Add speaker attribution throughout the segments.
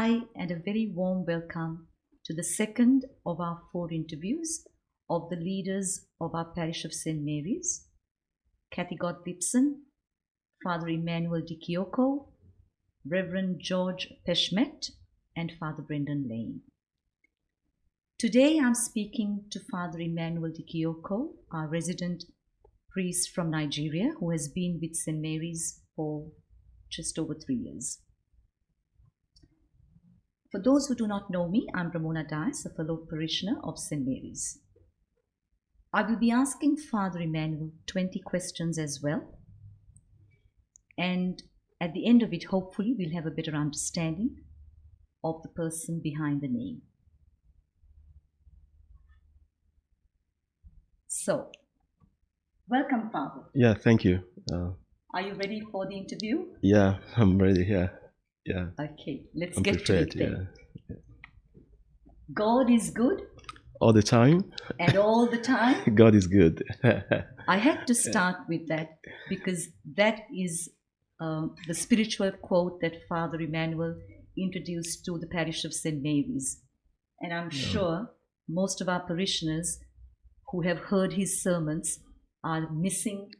Speaker 1: Hi, and a very warm welcome to the second of our 4 interviews of the leaders of our parish of St. Mary's, Kathy Gottliebsen, Father Emmanuel Dikeogu, Reverend George Peshmet, and Father Brendan Lane. Today I'm speaking to Father Emmanuel Dikeogu, our resident priest from Nigeria, who has been with St. Mary's for just over 3 years. For those who do not know me, I'm Ramona Dias, a fellow parishioner of St. Mary's. I will be asking Father Emmanuel 20 questions as well. And at the end of it, hopefully, we'll have a better understanding of the person behind the name. So, welcome, Father.
Speaker 2: Yeah, thank you.
Speaker 1: Are you ready for the interview?
Speaker 2: Yeah, I'm ready. Yeah.
Speaker 1: Okay, let's
Speaker 2: I'm
Speaker 1: get
Speaker 2: prepared,
Speaker 1: to it then.
Speaker 2: yeah.
Speaker 1: God is good.
Speaker 2: All the time?
Speaker 1: And all the time?
Speaker 2: God is good.
Speaker 1: I had to start with that because that is the spiritual quote that Father Emmanuel introduced to the parish of St. Mary's. And I'm sure most of our parishioners who have heard his sermons are missing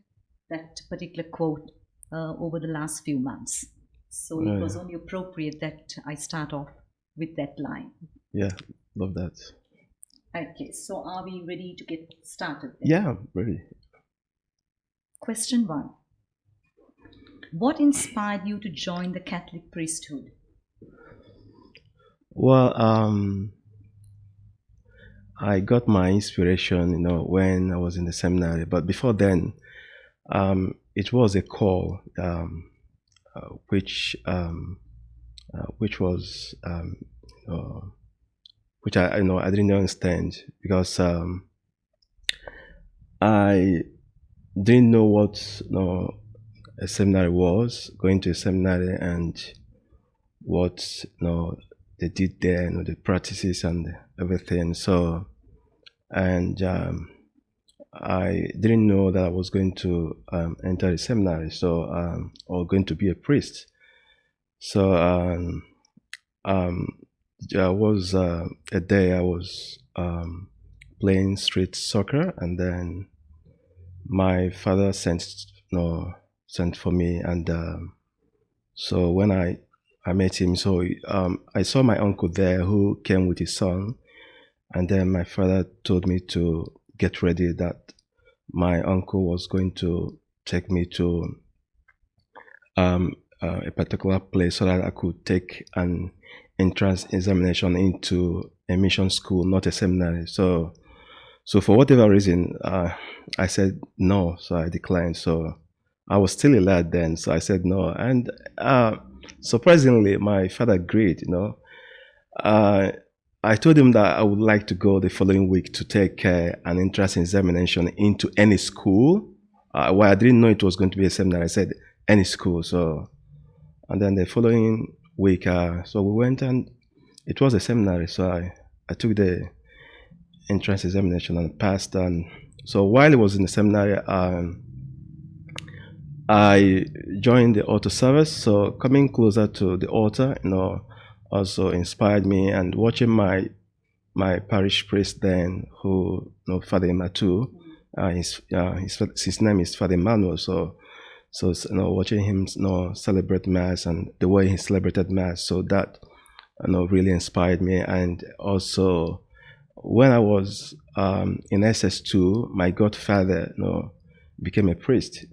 Speaker 1: that particular quote over the last few months. So it was only appropriate that I start off with that line.
Speaker 2: Yeah, love that.
Speaker 1: Okay, so are we ready to get started then?
Speaker 2: Yeah, I'm ready.
Speaker 1: Question 1. What inspired you to join the Catholic priesthood?
Speaker 2: Well, I got my inspiration, when I was in the seminary. But before then, it was a call, which was, which I didn't understand because I didn't know what a seminary was, going to a seminary and what they did there, the practices and everything. So, and I didn't know that I was going to enter a seminary, so or going to be a priest. So there was a day I was playing street soccer, and then my father sent for me, and so when I met him, so I saw my uncle there who came with his son, and then my father told me to get ready, that my uncle was going to take me to a particular place so that I could take an entrance examination into a mission school, not a seminary. So for whatever reason, I said no, so I declined. So I was still a lad then, so I said no. And surprisingly, my father agreed, I told him that I would like to go the following week to take an entrance examination into any school. Well, I didn't know it was going to be a seminary. I said any school. So, and then the following week, so we went, and it was a seminary. So I took the entrance examination and passed. And so while I was in the seminary, I joined the altar service. So coming closer to the altar, also inspired me, and watching my parish priest then, who Father Emmanuel, his name is Father Emmanuel. So watching him celebrate Mass and the way he celebrated Mass, so that really inspired me. And also when I was in SS2, my godfather became a priest.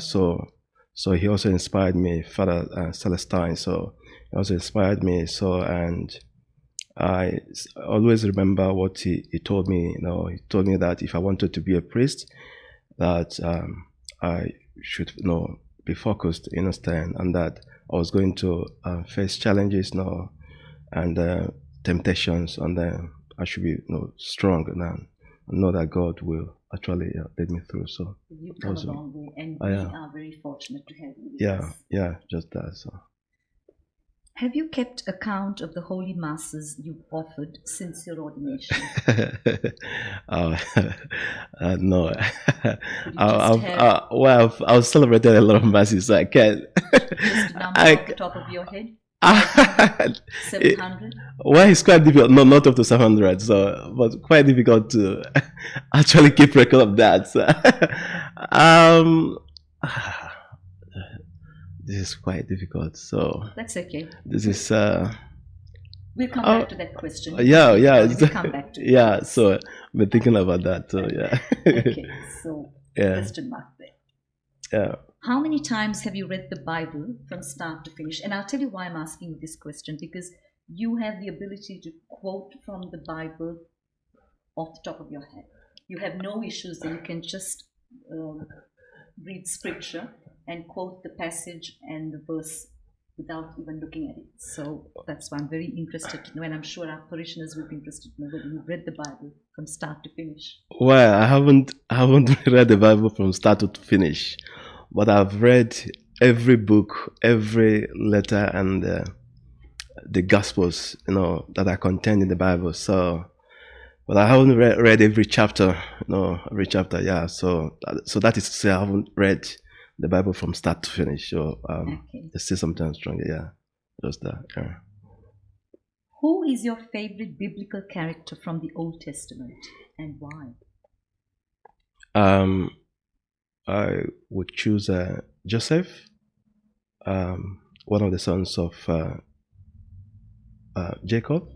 Speaker 2: So he also inspired me, Father Celestine. So he also inspired me. So, and I always remember what he told me. He told me that if I wanted to be a priest, that I should be focused, understand, and that I was going to face challenges and temptations, and I should be strong and know that God will actually lead me through. So
Speaker 1: you've come a long way, and we are very fortunate to have you with us.
Speaker 2: Yeah, just that. So,
Speaker 1: have you kept account of the holy masses you've offered since your ordination?
Speaker 2: No. I've celebrated a lot of masses, so I can't.
Speaker 1: Just a number off the top of your head? 700?
Speaker 2: Well, it's quite difficult. No, not up to 700. So, but quite difficult to actually keep record of that. So, um, this is quite difficult. So
Speaker 1: That's okay.
Speaker 2: this is
Speaker 1: We'll come
Speaker 2: oh
Speaker 1: back to that question.
Speaker 2: yeah, yeah,
Speaker 1: We'll come back to it.
Speaker 2: yeah. So we're thinking about that. So yeah,
Speaker 1: Okay, so
Speaker 2: yeah,
Speaker 1: question mark there.
Speaker 2: yeah.
Speaker 1: How many times have you read the Bible from start to finish? And I'll tell you why I'm asking you this question, because you have the ability to quote from the Bible off the top of your head. You have no issues that you can just read scripture and quote the passage and the verse without even looking at it. So that's why I'm very interested to know, and I'm sure our parishioners will be interested to know whether you've read the Bible from start to finish.
Speaker 2: Well, I haven't read the Bible from start to finish, but I've read every book, every letter, and the Gospels, that are contained in the Bible. So, but I haven't read every chapter, every chapter. Yeah. So that is to say, I haven't read the Bible from start to finish. So
Speaker 1: Okay.
Speaker 2: it's still sometimes stronger. Yeah, just that. Yeah.
Speaker 1: Who is your favorite biblical character from the Old Testament and why?
Speaker 2: I would choose Joseph, one of the sons of Jacob.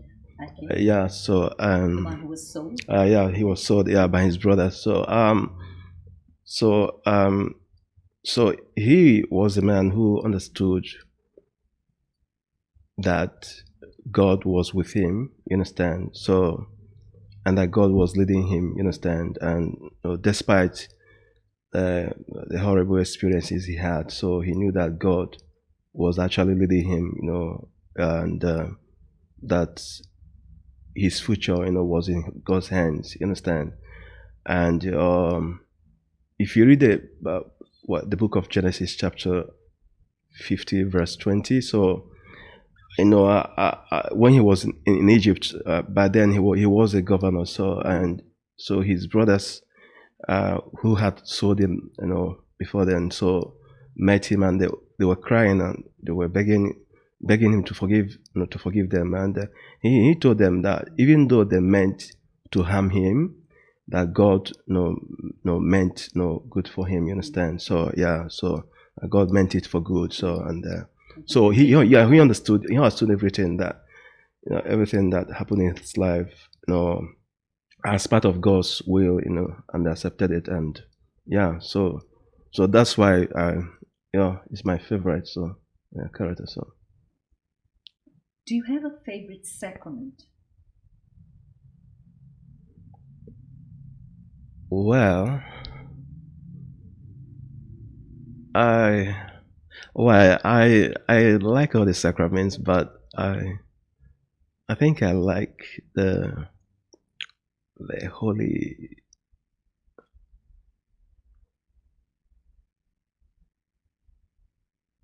Speaker 1: Okay.
Speaker 2: Yeah. So
Speaker 1: The one who was sold?
Speaker 2: yeah, he was sold, yeah, by his brother. So so he was a man who understood that God was with him, you understand? So, and that God was leading him, you understand? And despite the horrible experiences he had, so he knew that God was actually leading him, and that his future, was in God's hands, you understand? And if you read the book of Genesis, chapter 50, verse 20, so when he was in Egypt, by then he was a governor. So his brothers, who had sold him, before then, so met him, and they were crying, and they were begging him to forgive them. And he told them that even though they meant to harm him, that God meant good for him. You understand? So yeah, so God meant it for good. So and so he understood everything that everything that happened in his life, as part of God's will, and accepted it. And yeah, so that's why it's my favorite. So yeah, character. So
Speaker 1: Do you have a favorite sacrament?
Speaker 2: well, I I like all the sacraments, but I think I like the holy.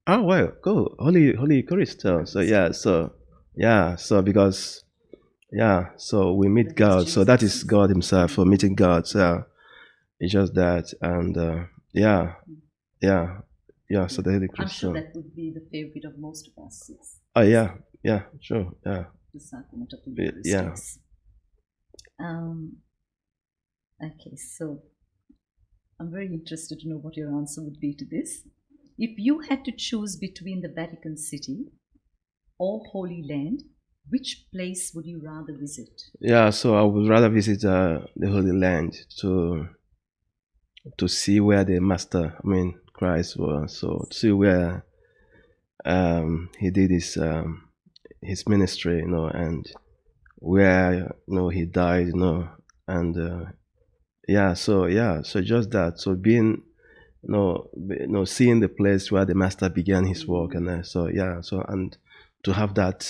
Speaker 2: Oh well, cool. Holy Eucharist. So yeah, so because yeah, so we meet God. So that is God Himself for meeting God. So it's just that, and yeah, yeah, yeah. So the Holy
Speaker 1: I'm
Speaker 2: Eucharist.
Speaker 1: sure that would be the favorite of most of us. Yes.
Speaker 2: Oh yeah, sure, yeah,
Speaker 1: The sacrament of the Eucharist.
Speaker 2: yeah.
Speaker 1: Yes. Okay, so I'm very interested to know what your answer would be to this. If you had to choose between the Vatican City or Holy Land, which place would you rather visit?
Speaker 2: Yeah, so I would rather visit the Holy Land to see where the Master, I mean Christ, was. So to see where he did his ministry, and where he died, and so just that. So being seeing the place where the Master began his work, and so yeah, so and to have that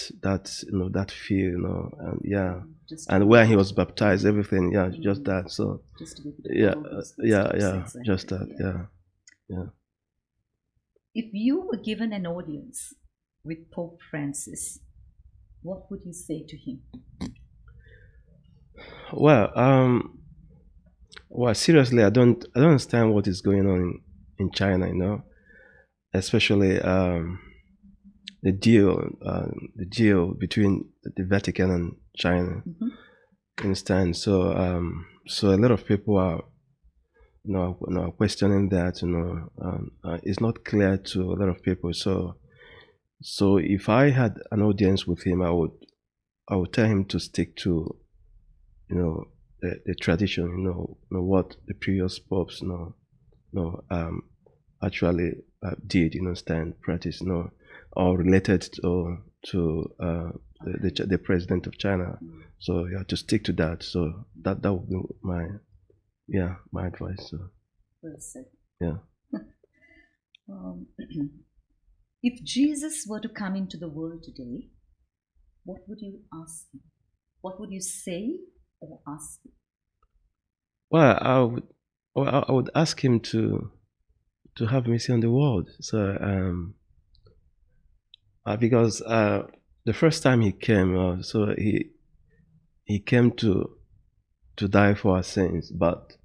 Speaker 2: feel, and yeah, and where he was baptized, everything, yeah, just that. So
Speaker 1: Just to be
Speaker 2: yeah, yeah,
Speaker 1: exactly.
Speaker 2: just that, yeah.
Speaker 1: If you were given an audience with Pope Francis, what would you say to him?
Speaker 2: Well, seriously, I don't understand what is going on in China, especially the deal between the Vatican and China. Understand? So so a lot of people are questioning that. It's not clear to a lot of people. So if I had an audience with him, I would tell him to stick to the tradition. What the previous popes actually did. Understand? Practice. Or related to the president of China. So you have to stick to that. So that would be my advice. So
Speaker 1: Well said.
Speaker 2: yeah.
Speaker 1: If Jesus were to come into the world today, what would you ask him? What would you say or ask him?
Speaker 2: Well, I would ask him to have mercy on the world. So because the first time he came, so he came to die for our sins. But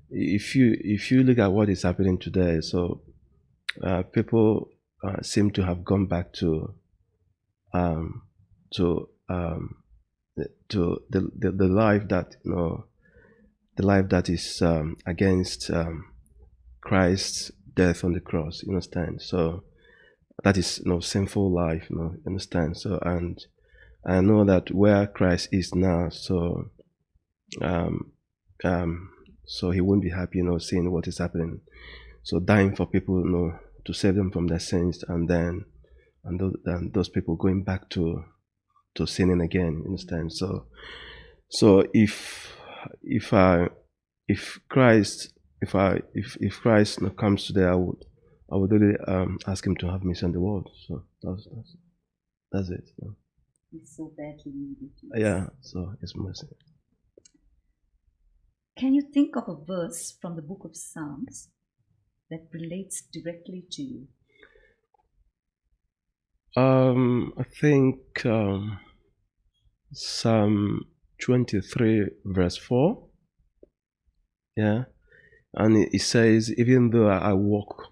Speaker 2: if you look at what is happening today, so people seem to have gone back to the life that the life that is against Christ's death on the cross. You understand? So that is sinful life. You understand? So and I know that where Christ is now, so so he won't be happy, seeing what is happening. So dying for people, to save them from their sins, and then those people going back to sinning again. You understand? So if Christ comes today, I would really ask him to have mercy on the world. So that's it.
Speaker 1: It's so bad to read it.
Speaker 2: Yeah. So it's mercy.
Speaker 1: Can you think of a verse from the book of Psalms that relates directly to you?
Speaker 2: I think Psalm 23 verse 4. Yeah. And it says, even though I walk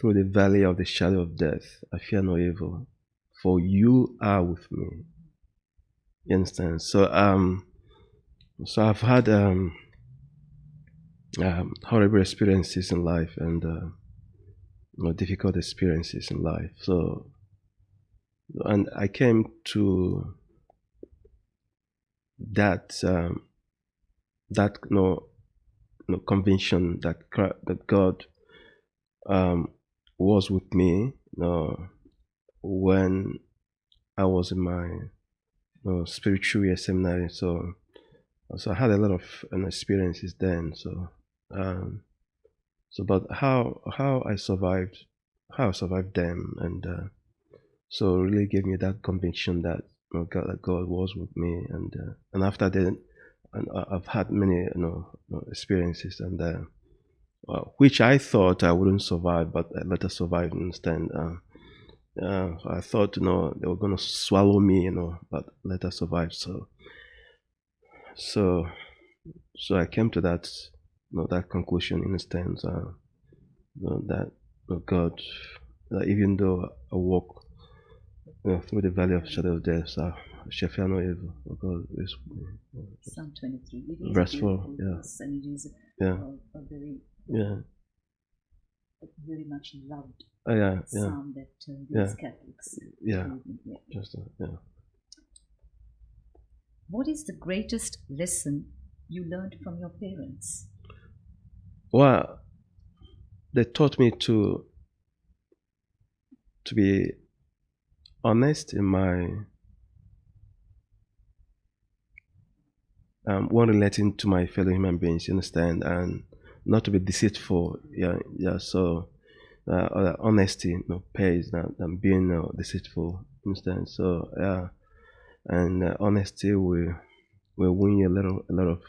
Speaker 2: through the valley of the shadow of death, I fear no evil, for you are with me. You understand? So so I've had horrible experiences in life, and difficult experiences in life. So, and I came to that conviction that God was with me when I was in my spiritual year seminary. So I had a lot of experiences then. So but how I survived them, and so really gave me that conviction that God was with me, and after that, and I've had many experiences, and which I thought I wouldn't survive, but I later survived. Understand? I thought they were gonna swallow me, but later survived. So I came to that that conclusion. Understand? That God, even though I walk through the valley of shadow of death, I shall fear no evil. God is with me.
Speaker 1: Psalm 23. It is
Speaker 2: Verse 4. Yeah.
Speaker 1: verse, and it is
Speaker 2: Yeah.
Speaker 1: a very very much loved
Speaker 2: Yeah.
Speaker 1: psalm that these Catholics.
Speaker 2: Yeah.
Speaker 1: believe in. Yeah.
Speaker 2: Just yeah.
Speaker 1: What is the greatest lesson you learned from your parents?
Speaker 2: Well, they taught me to be honest in my when relating to my fellow human beings. You understand? And not to be deceitful. Yeah. So honesty pays than being deceitful. Understand? So yeah, and honesty will win you a lot of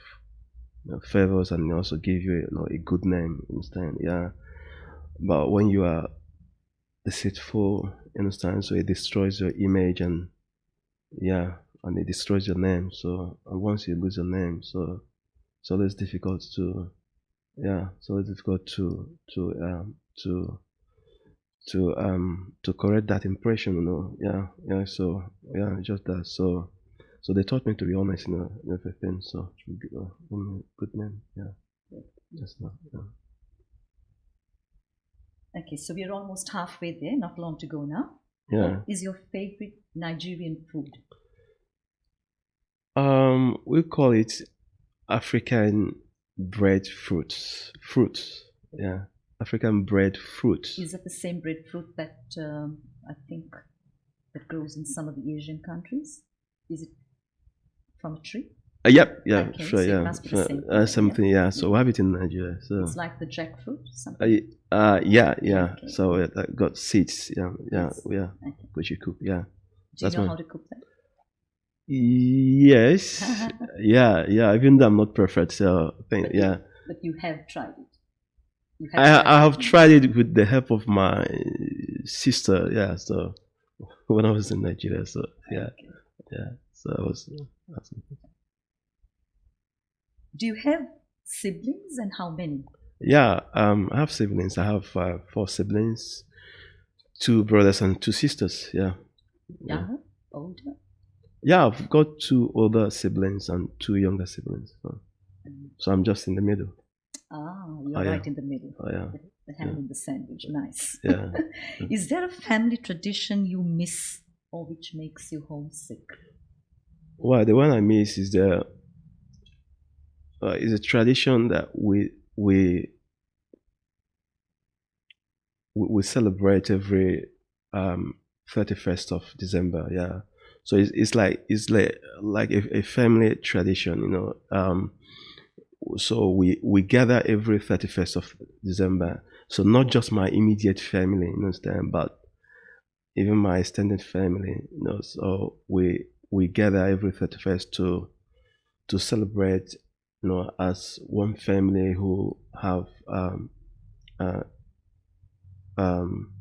Speaker 2: favors, and also give you a good name. Understand? Yeah. But when you are deceitful, understand, so it destroys your image, and and it destroys your name. So and once you lose your name, so it's always difficult to it's always difficult to to correct that impression, so just that. So they taught me to be honest, in everything. So good name, just that.
Speaker 1: Okay, so we're almost halfway there, not long to go now.
Speaker 2: Yeah.
Speaker 1: What is your favorite Nigerian food?
Speaker 2: We call it African breadfruits. Fruits. Yeah. African breadfruit.
Speaker 1: Is that the same breadfruit that I think that grows in some of the Asian countries? Is it from a tree?
Speaker 2: Yep, yeah,
Speaker 1: Okay,
Speaker 2: sure,
Speaker 1: so
Speaker 2: yeah.
Speaker 1: it must be the same thing,
Speaker 2: something, yeah. So we have it in Nigeria. So
Speaker 1: it's like the jackfruit, something.
Speaker 2: yeah.
Speaker 1: Okay.
Speaker 2: So that got seeds,
Speaker 1: Yes.
Speaker 2: yeah,
Speaker 1: Okay.
Speaker 2: which you cook, yeah.
Speaker 1: Do you know how to cook that?
Speaker 2: Yes, yeah. Even though I'm not perfect, so I think, yeah.
Speaker 1: But you have tried it. You
Speaker 2: I have tried it with the help of my sister, yeah. So when I was in Nigeria, so yeah,
Speaker 1: Okay.
Speaker 2: yeah. So I was.
Speaker 1: Do you have siblings, and how many?
Speaker 2: Yeah, I have siblings. I have 4 siblings, 2 brothers and 2 sisters. Yeah.
Speaker 1: Younger, older?
Speaker 2: Yeah, I've got 2 older siblings and 2 younger siblings. So I'm just in the middle.
Speaker 1: You're right in the middle.
Speaker 2: Oh, yeah.
Speaker 1: The hand in the sandwich. Nice.
Speaker 2: Yeah.
Speaker 1: Is there a family tradition you miss or which makes you homesick?
Speaker 2: Well, the one I miss is is a tradition that we celebrate every 31st of December. Yeah. So it's like a family tradition. So we gather every 31st of December. So not just my immediate family, you understand, but even my extended family, So we gather every 31st to celebrate, as one family who have uh, um,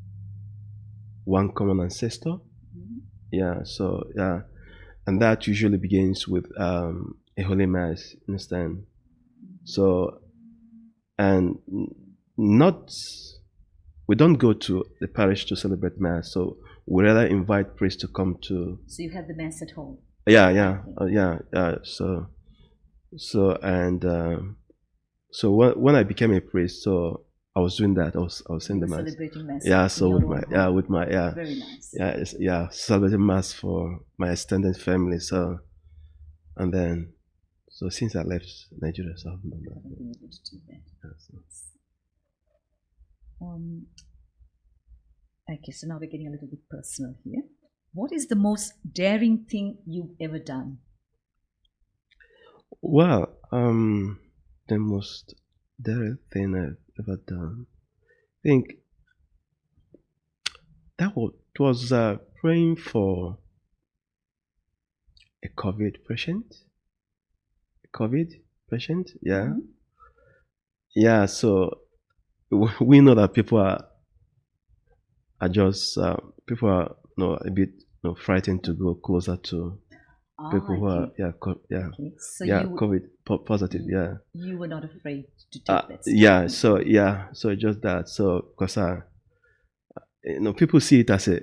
Speaker 2: one common ancestor.
Speaker 1: Mhm.
Speaker 2: Yeah. So yeah, and that usually begins with a holy mass. Understand? So and not we don't go to the parish to celebrate mass. So we rather invite priests to come to.
Speaker 1: So you have the mass at home.
Speaker 2: Yeah. So when I became a priest, so I was doing that. I was saying the mass.
Speaker 1: Celebrating mass.
Speaker 2: Yeah. So
Speaker 1: in your
Speaker 2: with
Speaker 1: own home.
Speaker 2: my
Speaker 1: Very nice.
Speaker 2: celebrating mass for my extended family. So and then so since I left Nigeria, so I haven't done that.
Speaker 1: Haven't been able to do that.
Speaker 2: Yeah, so.
Speaker 1: Okay, so now we're getting a little bit personal here. What is the most daring thing you've ever done?
Speaker 2: Well, the most daring thing I've ever done, I think was praying for a COVID patient. Yeah.
Speaker 1: Mhm.
Speaker 2: Yeah. So we know that people are just people are a bit frightened to go closer to people who are
Speaker 1: Okay.
Speaker 2: yeah
Speaker 1: Okay. So
Speaker 2: COVID positive. Yeah.
Speaker 1: you were not afraid to take that step.
Speaker 2: Yeah. So just that. So because people see it as a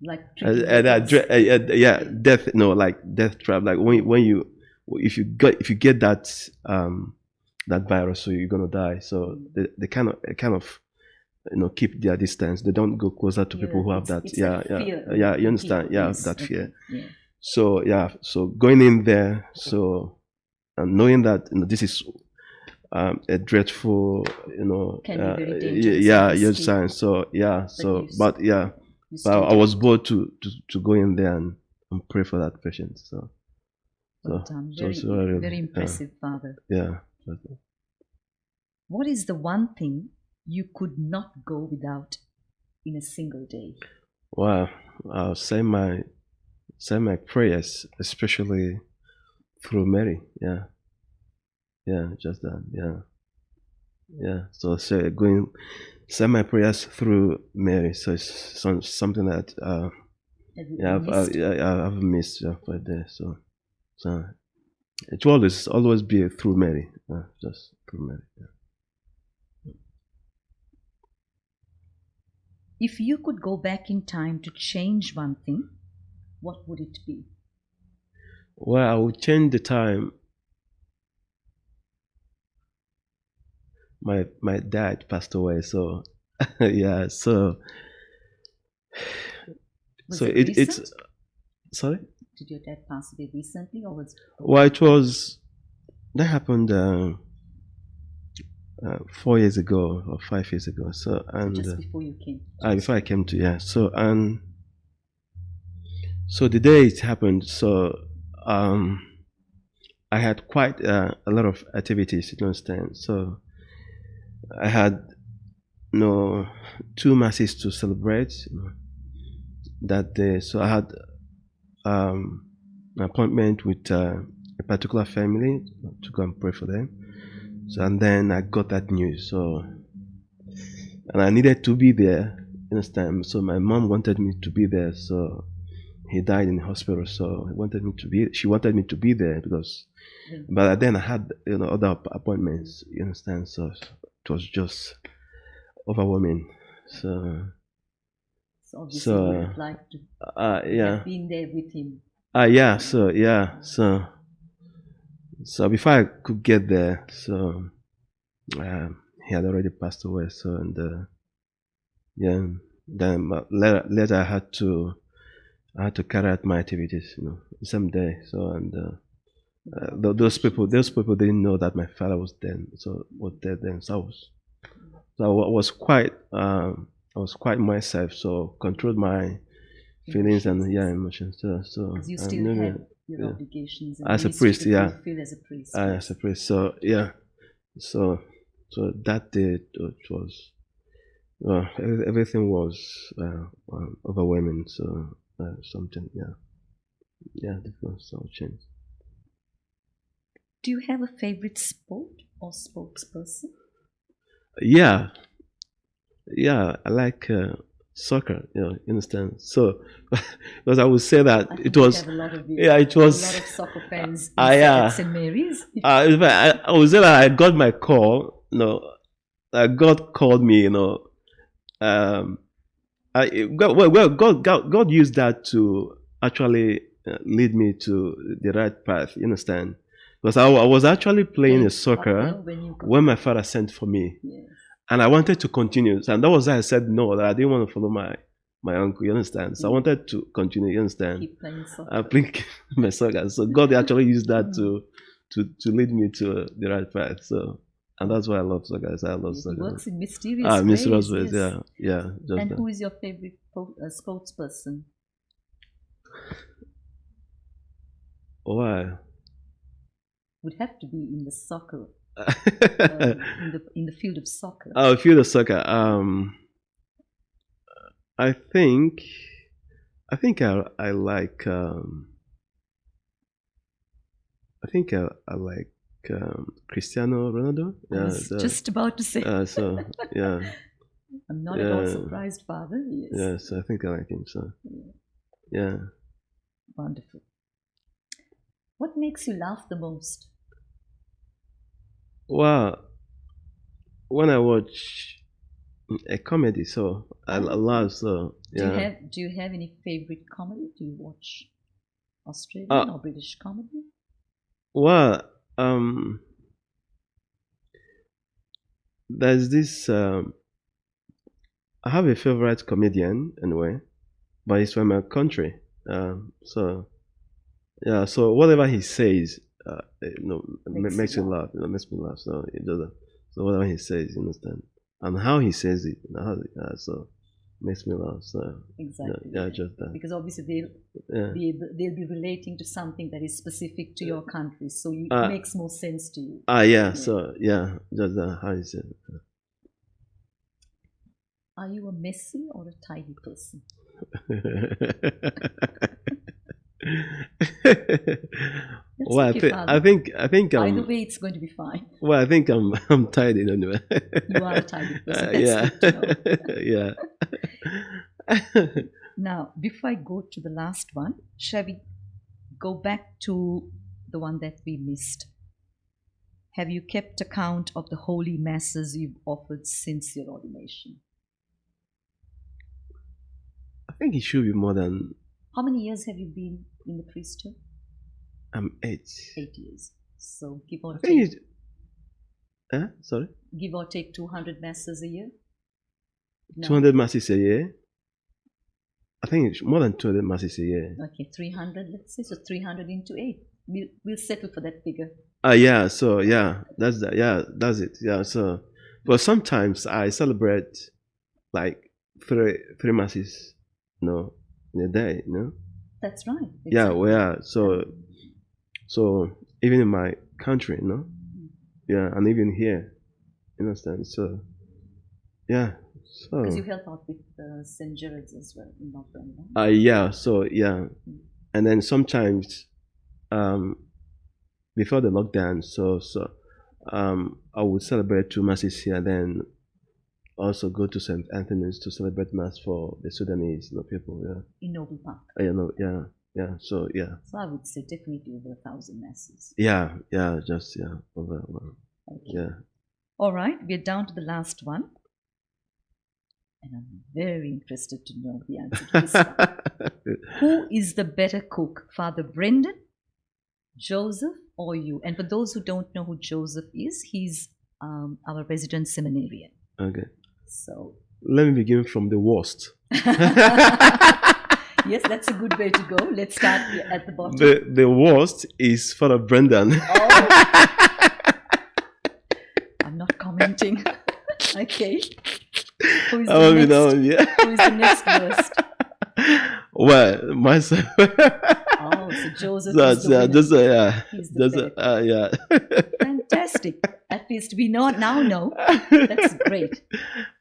Speaker 1: Like treating your
Speaker 2: death, like death trap, like when you if you get that that virus, so you're gonna die. So they kind of keep their distance. They don't go closer to people who have that.
Speaker 1: It's like fear
Speaker 2: Yeah, you
Speaker 1: in
Speaker 2: understand.
Speaker 1: people.
Speaker 2: Yeah,
Speaker 1: Yes.
Speaker 2: that fear.
Speaker 1: Okay. Yeah.
Speaker 2: So going in there, so and knowing that this is a dreadful,
Speaker 1: Can be very dangerous.
Speaker 2: yeah,
Speaker 1: and
Speaker 2: you
Speaker 1: risky.
Speaker 2: understand. So yeah, so
Speaker 1: you
Speaker 2: but yeah,
Speaker 1: You
Speaker 2: but
Speaker 1: still
Speaker 2: I was bold to go in there and pray for that patient. So
Speaker 1: Well done.
Speaker 2: so
Speaker 1: Very,
Speaker 2: really,
Speaker 1: very impressive, Father.
Speaker 2: yeah.
Speaker 1: What is the one thing you could not go without in a single day?
Speaker 2: Well, I'll say my prayers, especially through Mary. Yeah, just that. Yeah. So say say my prayers through Mary. So it's something that
Speaker 1: Have you missed?
Speaker 2: I've missed for a day. So it will always be through Mary. Just through Mary. Yeah.
Speaker 1: If you could go back in time to change one thing, what would it be?
Speaker 2: Well, I would change the time. My dad passed away, so yeah. So
Speaker 1: Was
Speaker 2: so
Speaker 1: it
Speaker 2: it's
Speaker 1: recent?
Speaker 2: sorry.
Speaker 1: Did your dad pass away recently, or was it?
Speaker 2: Well, it was that happened 4 years ago or 5 years ago. So and
Speaker 1: Just before you came?
Speaker 2: before I came to, yeah. So and so the day it happened, so um, I had quite a lot of activities. You understand? So I had two masses to celebrate that day. So I had an appointment with a particular family to go and pray for them. So and then I got that news. So and I needed to be there. You understand? So my mom wanted me to be there. So he died in the hospital. So she wanted me to be there because. But then I had other appointments. You understand? So it was just overwhelming. So
Speaker 1: obviously you would like to have been there with him.
Speaker 2: Yeah. So before I could get there, so he had already passed away. So and yeah, then later I had to carry out my activities, the same day. So and those people didn't know that my father was dead. So was dead then. So I was quite myself. So controlled my feelings and emotions. So
Speaker 1: you still have your obligations and
Speaker 2: as a priest,
Speaker 1: fulfill as a priest.
Speaker 2: As a priest. So yeah, so that day it was everything was overwhelming. So something, different so change.
Speaker 1: Do you have a favorite sport or spokesperson?
Speaker 2: Yeah, I like soccer. You understand? So because I would say that it was.
Speaker 1: Have a lot of
Speaker 2: it was.
Speaker 1: A lot of soccer fans at St. Mary's.
Speaker 2: I would say that I got my call. God called me. God used that to actually lead me to the right path. You understand? Because I was actually playing a soccer when my father sent for me, and I wanted to continue. And that was why I said no, that I didn't want to follow my uncle. You understand? So I wanted to continue. You understand?
Speaker 1: Keep playing soccer.
Speaker 2: I played my soccer. So God actually used that to lead me to the right path. So. And that's why I love soccer. I love soccer.
Speaker 1: He works in mysterious ways.
Speaker 2: Yeah.
Speaker 1: And who is your favorite spokesperson?
Speaker 2: Why?
Speaker 1: Would have to be in the soccer, in the field of soccer.
Speaker 2: Oh, field of soccer. I think I like. I like Cristiano Ronaldo.
Speaker 1: I was just about to say.
Speaker 2: So yeah.
Speaker 1: I'm not at all surprised, Father. Yes.
Speaker 2: Yes, I think I like him. So yeah.
Speaker 1: Wonderful. What makes you laugh the most?
Speaker 2: Well, when I watch a comedy, so I laugh. So yeah.
Speaker 1: Do you have any favorite comedy? Do you watch Australian or British comedy?
Speaker 2: Well, there's this. I have a favorite comedian anyway, but he's from my country. So yeah, so whatever he says, makes me laugh. Makes me laugh. So it doesn't. So whatever he says, you understand, and how he says it, so makes me laugh. So
Speaker 1: exactly.
Speaker 2: Yeah, just that.
Speaker 1: Because obviously they'll be relating to something that is specific to your country, so it makes more sense to you.
Speaker 2: So just how he said it.
Speaker 1: Are you a messy or a tidy person?
Speaker 2: Well, I think
Speaker 1: either way it's going to be fine.
Speaker 2: Well, I think I'm tidy anyway.
Speaker 1: You are a tidy person. That's good to know. Now, before I go to the last one, shall we go back to the one that we missed? Have you kept account of the holy masses you've offered since your ordination?
Speaker 2: think it should be more than
Speaker 1: How many years have you been in the priesthood?
Speaker 2: 8.
Speaker 1: 8 years. So give or
Speaker 2: I think
Speaker 1: take,
Speaker 2: it. Sorry.
Speaker 1: give or take 200 masses a year. No.
Speaker 2: 200 masses a year. I think it's more than 200 masses a year.
Speaker 1: Okay, 300. Let's say so. 300 into 8. We'll settle for that figure.
Speaker 2: Yeah. So yeah, that's that. Yeah, that's it. Yeah. So, but sometimes I celebrate like three masses, in a day.
Speaker 1: That's right.
Speaker 2: Yeah.
Speaker 1: Exactly.
Speaker 2: Well, yeah. So even in my country, yeah, and even here, you understand. So yeah. So
Speaker 1: Because you help out with St. Gerard's as well in North Dandenong.
Speaker 2: yeah. So yeah, and then sometimes before the lockdown, I would celebrate 2 masses here, then also go to St. Anthony's to celebrate mass for the Sudanese people. Yeah.
Speaker 1: In Noble Park.
Speaker 2: Yeah. So yeah.
Speaker 1: So I would say definitely over 1,000 masses.
Speaker 2: Yeah. Just over.
Speaker 1: Okay.
Speaker 2: Yeah.
Speaker 1: All right, we're down to the last one. And I'm very interested to know the answer to this one. Who is the better cook, Father Brendan, Joseph, or you? And for those who don't know who Joseph is, he's our resident seminarian.
Speaker 2: Okay.
Speaker 1: So
Speaker 2: let me begin from the worst.
Speaker 1: Yes, that's a good way to go. Let's start at the bottom.
Speaker 2: The worst is Father Brendan.
Speaker 1: Oh. I'm not commenting. Okay. Who is the next worst?
Speaker 2: Well, myself.
Speaker 1: Oh, so Joseph is the winner. He's the
Speaker 2: yeah.
Speaker 1: Fantastic. At least we now know. That's great.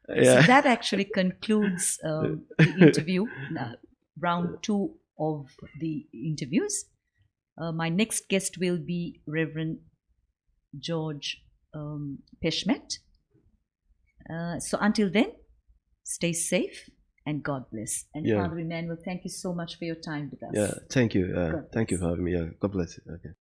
Speaker 2: Yeah.
Speaker 1: So that actually concludes the interview, round 2 of the interviews. My next guest will be Reverend George Peshmet. So until then, stay safe and God bless. And Father Emmanuel, thank you so much for your time with us.
Speaker 2: Yeah, thank you. Thank you for having me. Yeah, God bless you. Okay.